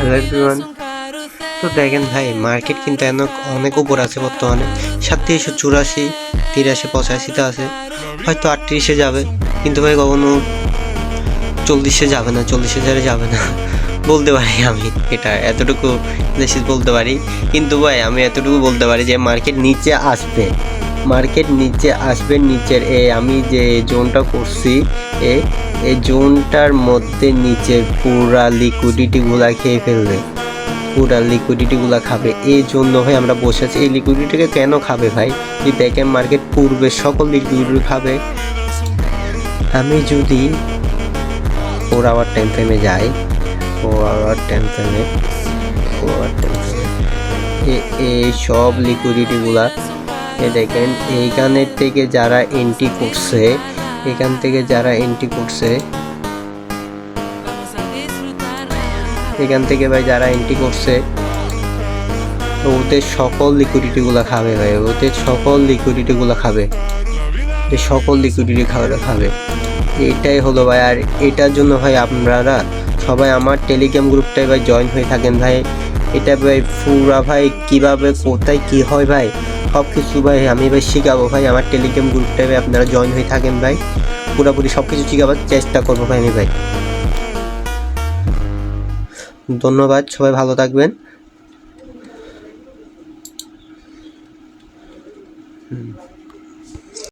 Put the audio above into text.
Hello everyone. তো দেখেন ভাই, মার্কেট কিন্তু অনেক উপর আছে বর্তমানে। 3784, 83, 85তে আছে, হয়তো 38-এ যাবে, কিন্তু ভাই কখনো 40-এ যাবে না, 40,000-এ যাবে না বলতে পারি আমি। এটা এতটুকু নিশ্চিত বলতে পারি। কিন্তু ভাই আমি এতটুকু বলতে পারি যে মার্কেট নিচে আসবে, নিচের আমি যে জোনটা করছি, এই জোনটার মধ্যে নিচের পুরা লিকুইডিটিগুলা খেয়ে ফেলবে, খাবে। এই জন্য ভাই আমরা বসে আছি। এই লিকুইডিটিকে কেন খাবে ভাই? যদি দেখেন মার্কেট পূর্বে সকল লিকুইডিটি খাবে। আমি যদি 4 আওয়ার টাইম ফ্রেমে যাই, 4 আওয়ার টাইম ফ্রেমে এই সব লিকুইডিটিগুলা দেখেন, এইখানের থেকে যারা এন্ট্রি করছে, এখান থেকে ভাই যারা এন্ট্রি করছে, ওদের সকল লিকুইডিটিগুলো খাবে ভাই, সকল লিকুইডিটি খাবে। এটাই হলো ভাই। আর এটার জন্য ভাই আপনারা সবাই আমার টেলিগ্রাম গ্রুপটায় ভাই জয়েন হয়ে থাকেন ভাই। এটা ভাই পুরা ভাই কিভাবে কোথায় কি হয় ভাই সব কিছু ভাই আমি ভাই শিখাবো ভাই। আমার টেলিগ্রাম গ্রুপটায় ভাই আপনারা জয়েন হয়ে থাকেন ভাই, পুরোপুরি সব কিছু শিখাবার চেষ্টা করবো ভাই আমি ভাই। ধন্যবাদ, সবাই ভালো থাকবেন।